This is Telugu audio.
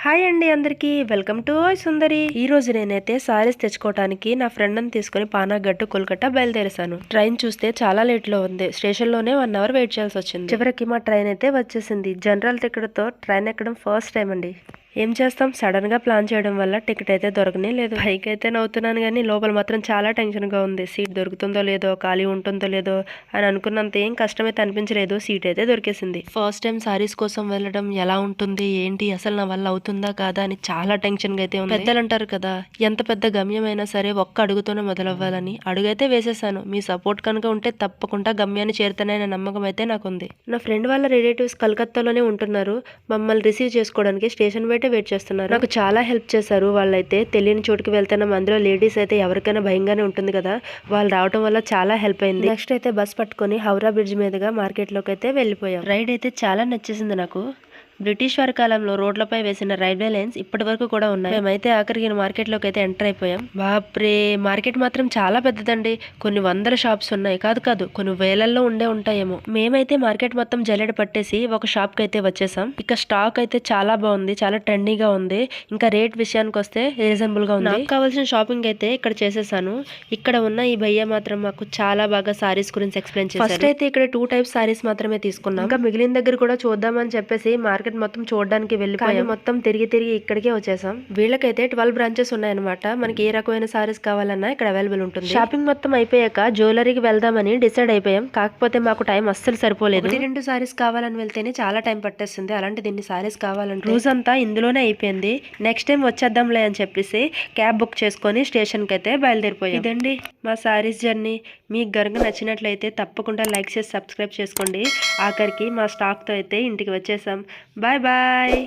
హాయ్ అండి అందరికీ వెల్కమ్ టు ఓయ్ సుందరి. ఈ రోజు నేనైతే సారీస్ తెచ్చుకోవడానికి నా ఫ్రెండ్ ని తీసుకుని పానాగట్టు కోల్కతా బయలుదేరేసాను. ట్రైన్ చూస్తే చాలా లేట్ లో ఉంది. స్టేషన్ లోనే 1 అవర్ వెయిట్ చేయాల్సి వచ్చింది. చివరికి మా ట్రైన్ అయితే వచ్చేసింది. జనరల్ టికెట్ తో ట్రైన్ ఎక్కడం ఫస్ట్ టైం అండి. ఏం చేస్తాం, సడన్ గా ప్లాన్ చేయడం వల్ల టికెట్ అయితే దొరకనే లేదు. పైకి అయితే నవ్వుతున్నాను కానీ లోపల మాత్రం చాలా టెన్షన్ గా ఉంది. సీట్ దొరుకుతుందో లేదో, ఖాళీ ఉంటుందో లేదో అని అనుకున్నంత ఏం కష్టమైతే అనిపించలేదు. సీట్ అయితే దొరికేసింది. ఫస్ట్ టైం సారీస్ కోసం వెళ్ళడం ఎలా ఉంటుంది ఏంటి, అసలు నా వల్ల అవుతుందా కాదా అని చాలా టెన్షన్ గా అయితే ఉంది. పెద్దలు అంటారు కదా, ఎంత పెద్ద గమ్యమైనా సరే ఒక్క అడుగుతోనే మొదలవ్వాలని. అడుగైతే వేసేసాను. మీ సపోర్ట్ కనుక ఉంటే తప్పకుండా గమ్యాన్ని చేరుతాననే నమ్మకం అయితే నాకుంది. నా ఫ్రెండ్ వాళ్ళ రిలేటివ్స్ కలకత్తాలోనే ఉంటున్నారు. మమ్మల్ని రిసీవ్ చేసుకోవడానికి స్టేషన్ వెయిట్ చేస్తున్నారు. నాకు చాలా హెల్ప్ చేశారు. వాళ్ళైతే తెలియని చోటుకి వెళ్తున్నాం, అందులో లేడీస్ అయితే ఎవరికైనా భయంగానే ఉంటుంది కదా, వాళ్ళు రావడం వల్ల చాలా హెల్ప్ అయింది. నెక్స్ట్ అయితే బస్ పట్టుకొని హౌరా బ్రిడ్జ్ మీదుగా మార్కెట్ లోకి అయితే వెళ్ళిపోయాం. రైడ్ అయితే చాలా నచ్చేసింది నాకు. బ్రిటిష్ వారి కాలంలో రోడ్లపై వేసిన రైల్వే లైన్స్ ఇప్పటి వరకు కూడా ఉన్నాయి. మేమైతే ఆఖరికి మార్కెట్ లోకి అయితే ఎంటర్ అయిపోయాం. బాప్రే, మార్కెట్ మాత్రం చాలా పెద్దదండి. కొన్ని వందల షాప్స్ ఉన్నాయి. కాదు కొన్ని వేలల్లో ఉండే ఉంటాయేమో. మేమైతే మార్కెట్ మొత్తం జల్లెడ పట్టేసి ఒక షాప్ కి అయితే వచ్చేసాం. ఇక స్టాక్ అయితే చాలా బాగుంది, చాలా ట్రెండీగా ఉంది. ఇంకా రేట్ విషయానికి వస్తే రీజనబుల్ గా ఉంది. నాకు కావాల్సిన షాపింగ్ అయితే ఇక్కడ చేసేసాను. ఇక్కడ ఉన్న ఈ భయ్య మాత్రం మాకు చాలా బాగా సారీస్ గురించి ఎక్స్ప్లెయిన్ చేశారు. ఫస్ట్ అయితే ఇక్కడ 2 టైప్స్ సారీస్ మాత్రమే తీసుకున్నాం. ఇంకా మిగిలిన దగ్గర కూడా చూద్దామని చెప్పేసి మార్కెట్ మొత్తం చూడడానికి వెళ్ళిపోయాం. మొత్తం తిరిగి ఇక్కడికే వచ్చేసాం. వీళ్ళకైతే 12 బ్రాంచెస్ ఉన్నాయన్నమాట. మనకి ఏ రకమైన సారీస్ కావాలన్నా ఇక్కడ అవైలబుల్ ఉంటుంది. షాపింగ్ మొత్తం అయిపోయాక జ్యువెలరీకి వెళ్దామని డిసైడ్ అయిపోయాం. కాకపోతే మాకు టైం అస్సలు సరిపోలేదు. 2 సారీస్ కావాలని వెళ్తేనే చాలా టైం పట్టేస్తుంది. అలాంటి దీన్ని సారీస్ కావాలంటే రోజు అంతా ఇందులోనే అయిపోయింది. నెక్స్ట్ టైం వచ్చేద్దాంలే అని చెప్పేసి క్యాబ్ బుక్ చేసుకొని స్టేషన్ కి అయితే బయలుదేరిపోయాం. ఇదండి మా సారీస్ జర్నీ. మీకు గనుక నచ్చినట్లయితే తప్పకుండా లైక్ చేసి సబ్స్క్రైబ్ చేసుకోండి. ఆఖరికి మా స్టాక్ తో అయితే ఇంటికి వచ్చేసాం. Bye bye.